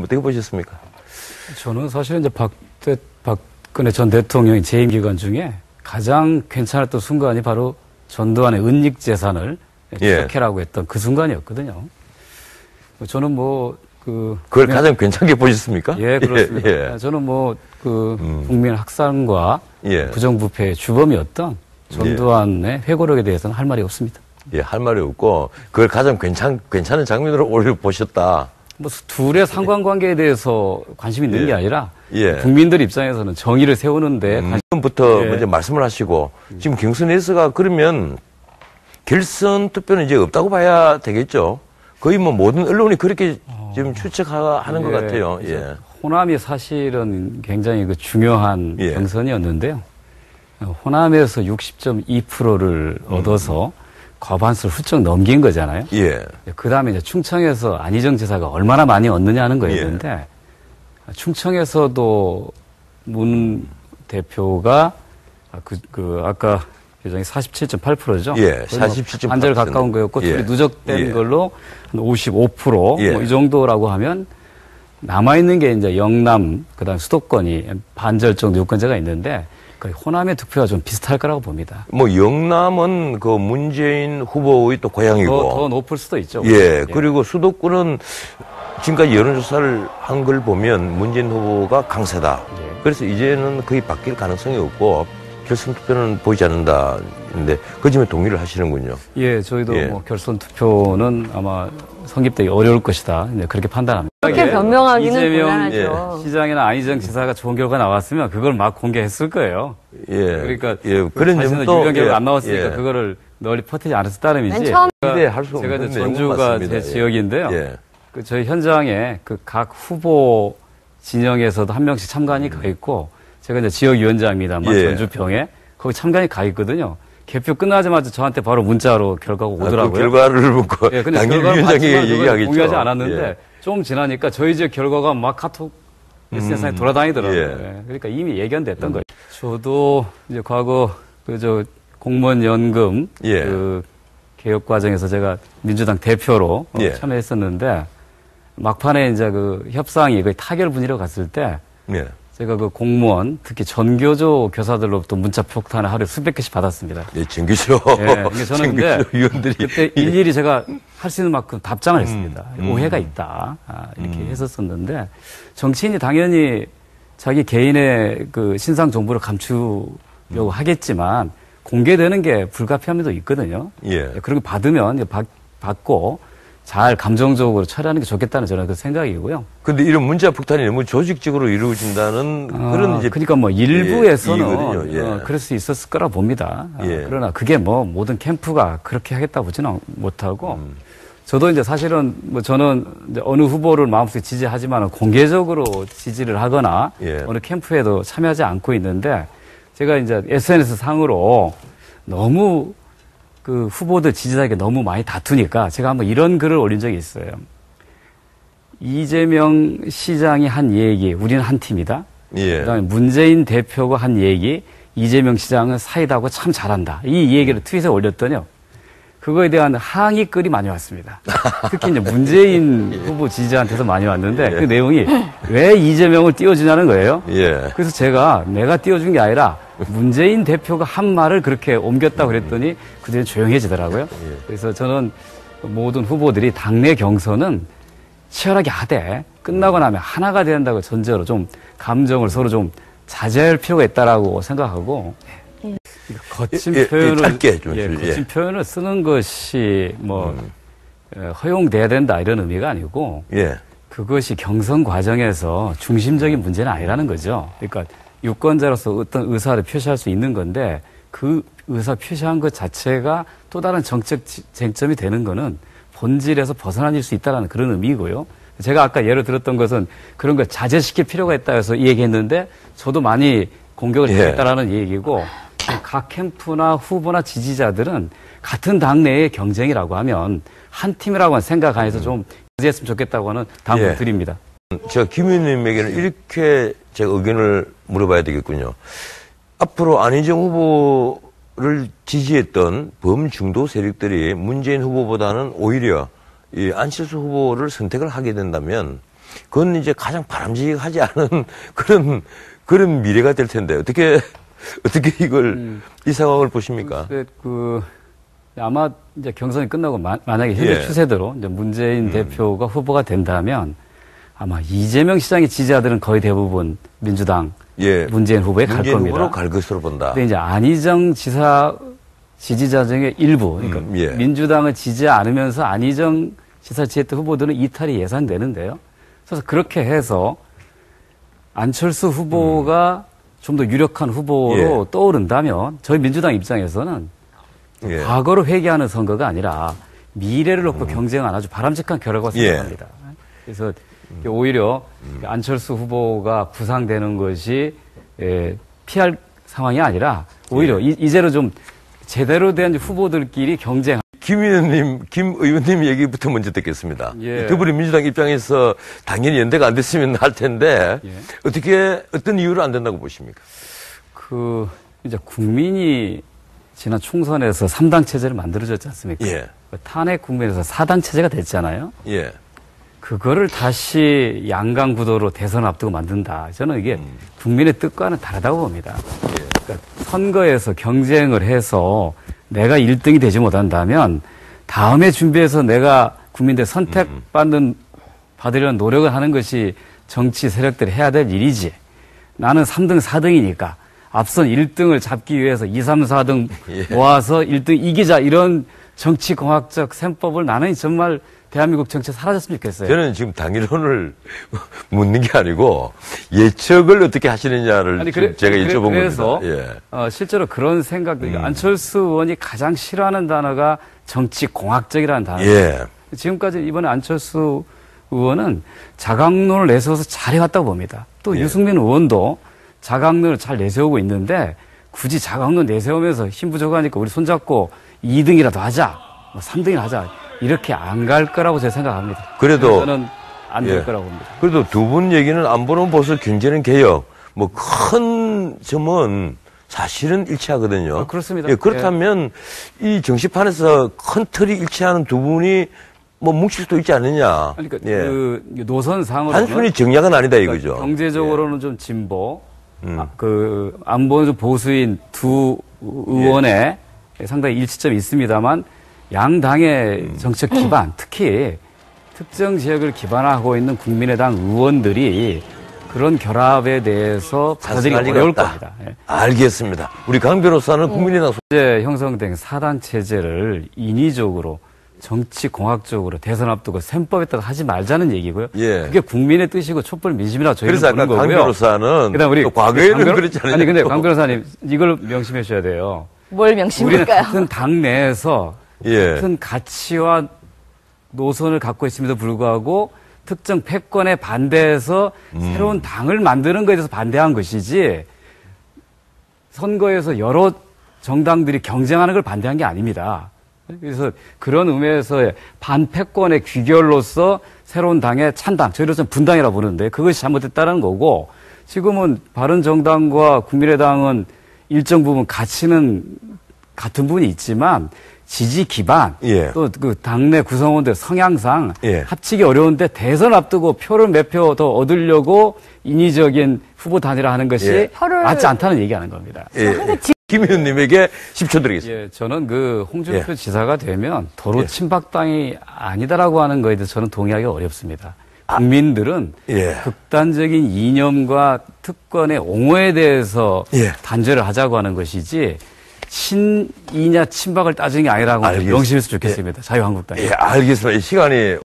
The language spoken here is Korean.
어떻게 보셨습니까? 저는 사실 이제 박근혜 전 대통령이 재임 기간 중에 가장 괜찮았던 순간이 바로 전두환의 은닉 재산을 추적해라고 했던 그 순간이었거든요. 저는 그걸 가장 괜찮게 보셨습니까? 예, 그렇습니다. 저는 국민 학살과 부정부패의 주범이었던 전두환의 회고록에 대해서는 할 말이 없습니다. 예, 할 말이 없고, 그걸 가장 괜찮은 장면으로 오히려 보셨다. 둘의 상관관계에 대해서 관심이 있는 게 아니라, 국민들 입장에서는 정의를 세우는데, 지금부터 먼저 말씀을 하시고, 지금 경선에서가 그러면 결선 투표는 이제 없다고 봐야 되겠죠? 거의 모든 언론이 그렇게 지금 추측하는 것 같아요. 예. 호남이 사실은 굉장히 중요한 경선이었는데요. 호남에서 60.2%를 얻어서 과반수를 훌쩍 넘긴 거잖아요. 그 다음에 이제 충청에서 안희정 지사가 얼마나 많이 얻느냐 하는 거였는데, 충청에서도 문 대표가 아까 규정이 47.8%죠. 예, 47.8%. 한절 가까운 거였고, 둘이 누적된 걸로 한 55%, 이 정도라고 하면, 남아있는 게 이제 영남, 그 다음 수도권이 반절 정도 유권자가 있는데, 호남의 득표가 좀 비슷할 거라고 봅니다. 영남은 문재인 후보의 또 고향이고. 더 높을 수도 있죠. 그리고 수도권은 지금까지 여론조사를 한 걸 보면 문재인 후보가 강세다. 그래서 이제는 거의 바뀔 가능성이 없고, 결선 투표는 보이지 않는다는데 그 점에 동의를 하시는군요. 예, 저희도 결선 투표는 아마 성립되기 어려울 것이다. 그렇게 판단합니다. 그렇게 변명하기는 이재명 곤란하죠. 시장이나 안희정 지사가 좋은 결과 나왔으면 그걸 막 공개했을 거예요. 그러니까 그런 점도 유명 결과 안 나왔으니까 그거를 널리 퍼뜨리지 않았을 따름이지. 제가 이제 전주가 제 지역인데요. 저희 현장에 각 후보 진영에서도 한 명씩 참관이 가 있고. 제가 이제 지역위원장입니다만, 전주평에. 거기 참관이 가 있거든요. 개표 끝나자마자 저한테 바로 문자로 결과가 오더라고요. 그 결과를 묻고. 근데 당일 결과를 위원장이 얘기하겠죠. 공유하지 않았는데, 좀 지나니까 저희 지역 결과가 막 카톡 SNS에 돌아다니더라고요. 그러니까 이미 예견됐던 거예요. 저도 이제 과거, 공무원 연금, 개혁 과정에서 제가 민주당 대표로 참여했었는데, 막판에 이제 협상이 거의 타결 분위기로 갔을 때, 제가 공무원, 특히 전교조 교사들로부터 문자 폭탄을 하루에 수백 개씩 받았습니다. 전교조. 저는 근데 위원들이 그때 일일이 제가 할 수 있는 만큼 답장을 했습니다. 오해가 있다. 이렇게 했었었는데, 정치인이 당연히 자기 개인의 신상 정보를 감추려고 하겠지만, 공개되는 게 불가피함도 있거든요. 그런 거 받으면 받고, 잘 감정적으로 처리하는 게 좋겠다는 저는 그 생각이고요. 근데 이런 문자 폭탄이 너무 조직적으로 이루어진다는 그런 이제. 그러니까 일부에서는 그럴 수 있었을 거라 봅니다. 그러나 그게 모든 캠프가 그렇게 하겠다 보지는 못하고, 저도 이제 사실은 저는 이제 어느 후보를 마음속에 지지하지만 공개적으로 지지를 하거나 어느 캠프에도 참여하지 않고 있는데, 제가 이제 SNS 상으로 너무 후보들 지지자에게 너무 많이 다투니까 제가 한번 이런 글을 올린 적이 있어요. 이재명 시장이 한 얘기, 우리는 한 팀이다. 그다음에 문재인 대표가 한 얘기, 이재명 시장은 사이다고 참 잘한다. 이 얘기를 트윗에 올렸더니요. 그거에 대한 항의 글이 많이 왔습니다. 특히 이제 문재인 후보 지지자한테서 많이 왔는데 그 내용이 왜 이재명을 띄워주냐는 거예요. 그래서 내가 띄워준 게 아니라 문재인 대표가 한 말을 그렇게 옮겼다고 그랬더니 그들은 조용해지더라고요. 그래서 저는 모든 후보들이 당내 경선은 치열하게 하되 끝나고 나면 하나가 된다고 전제로 좀 감정을 서로 좀 자제할 필요가 있다라고 생각하고 거친 표현을 거친 표현을 쓰는 것이 허용돼야 된다 이런 의미가 아니고 그것이 경선 과정에서 중심적인 문제는 아니라는 거죠. 그러니까 유권자로서 어떤 의사를 표시할 수 있는 건데 그 의사 표시한 것 자체가 또 다른 정책 쟁점이 되는 거는 본질에서 벗어나질 수 있다는 그런 의미이고요. 제가 아까 예를 들었던 것은 그런 걸 자제시킬 필요가 있다 해서 이 얘기했는데 저도 많이 공격을 했다라는 얘기고 각 캠프나 후보나 지지자들은 같은 당내의 경쟁이라고 하면 한 팀이라고 생각 안에서 좀 자제했으면 좋겠다고 하는 당부를 드립니다. 제가 김 의원님에게는 이렇게 제가 의견을 물어봐야 되겠군요. 앞으로 안희정 후보를 지지했던 범중도 세력들이 문재인 후보보다는 오히려 이 안철수 후보를 선택을 하게 된다면 그건 이제 가장 바람직하지 않은 그런 미래가 될 텐데 어떻게 이 상황을 보십니까? 아마 이제 경선이 끝나고 만약에 현재 추세대로 이제 문재인 대표가 후보가 된다면 아마 이재명 시장의 지지자들은 거의 대부분 민주당 문재인 후보에 갈 겁니다. 문재인 후보로 갈 것으로 본다. 근데 이제 안희정 지사 지지자 중에 일부, 그러니까 민주당을 지지하지 않으면서 안희정 지사 지지했던 후보들은 이탈이 예상되는데요. 그래서 그렇게 해서 안철수 후보가 좀 더 유력한 후보로 떠오른다면 저희 민주당 입장에서는 과거를 회귀하는 선거가 아니라 미래를 놓고 경쟁한 아주 바람직한 결과가 생각합니다. 그래서 오히려 안철수 후보가 부상되는 것이 피할 상황이 아니라 오히려 이제로 좀 제대로 된 후보들끼리 경쟁. 김 의원님 얘기부터 먼저 듣겠습니다. 두 분이 민주당 입장에서 당연히 연대가 안 됐으면 할 텐데 어떤 이유로 안 된다고 보십니까? 이제 국민이 지난 총선에서 3당 체제를 만들어줬지 않습니까? 탄핵 국면에서 4당 체제가 됐잖아요. 그거를 다시 양강 구도로 대선 앞두고 만든다. 저는 이게 국민의 뜻과는 다르다고 봅니다. 그러니까 선거에서 경쟁을 해서 내가 1등이 되지 못한다면 다음에 준비해서 내가 국민들 받으려는 노력을 하는 것이 정치 세력들이 해야 될 일이지. 나는 3등, 4등이니까 앞선 1등을 잡기 위해서 2, 3, 4등 모아서 1등 이기자 이런 정치공학적 셈법을 나는 정말 대한민국 정치에 사라졌으면 좋겠어요. 저는 지금 당이론을 묻는 게 아니고 예측을 어떻게 하시느냐를 제가 여쭤본 겁니다. 그래서 실제로 그런 생각들, 안철수 의원이 가장 싫어하는 단어가 정치공학적이라는 단어예요. 지금까지 이번에 안철수 의원은 자강론을 내세워서 잘해왔다고 봅니다. 또 유승민 의원도 자강론을 잘 내세우고 있는데 굳이 자강론 내세우면서 힘 부족하니까 우리 손잡고 2등이라도 하자, 3등이나 하자. 이렇게 안 갈 거라고 제가 생각합니다. 그래도 저는 안 될 거라고 봅니다. 그래도 두 분 얘기는 안보는 보수 경제는 개혁 뭐 큰 점은 사실은 일치하거든요. 그렇습니다. 그렇다면 이 정치판에서 큰 틀이 일치하는 두 분이 뭐 뭉칠 수도 있지 않느냐. 그러니까 그 노선상으로 단순히 정략은 아니다 이거죠. 경제적으로는 좀 진보, 안보는 좀 보수인 두 의원의 상당히 일치점이 있습니다만. 양당의 정책 기반, 특히 특정 지역을 기반하고 있는 국민의당 의원들이 그런 결합에 대해서 받아들이기 어려울 겁니다. 알겠습니다. 우리 강 변호사는 국민의당 현재 형성된 4당 체제를 인위적으로 정치공학적으로 대선 앞두고 셈법에 따라 하지 말자는 얘기고요. 그게 국민의 뜻이고 촛불 민심이라 저희는 그래서 아까 강 변호사는 우리 과거에는 그렇지 않아요. 아니 근데 강 변호사님 이걸 명심해 주셔야 돼요. 뭘 명심할까요? 우리는 같은 당 내에서 같은 가치와 노선을 갖고 있음에도 불구하고 특정 패권에 반대해서 새로운 당을 만드는 것에 대해서 반대한 것이지 선거에서 여러 정당들이 경쟁하는 걸 반대한 게 아닙니다. 그래서 그런 의미에서 반패권의 귀결로서 새로운 당의 찬당, 저희로서는 분당이라고 부르는데 그것이 잘못됐다는 거고 지금은 바른정당과 국민의당은 일정 부분 가치는 같은 부분이 있지만 지지 기반 또 그 당내 구성원들 성향상 합치기 어려운데 대선 앞두고 표를 몇 표 더 얻으려고 인위적인 후보 단일화 하는 것이 맞지 않다는 얘기하는 겁니다. 김 의원님에게 10초 드리겠습니다. 저는 그 홍준표 지사가 되면 도로 친박당이 아니다라고 하는 거에 대해서 저는 동의하기 어렵습니다. 국민들은 극단적인 이념과 특권의 옹호에 대해서 단죄를 하자고 하는 것이지 친이냐 친박을 따지는 게 아니라고 명심했으면 좋겠습니다. 자유한국당이. 알겠습니다. 이 시간이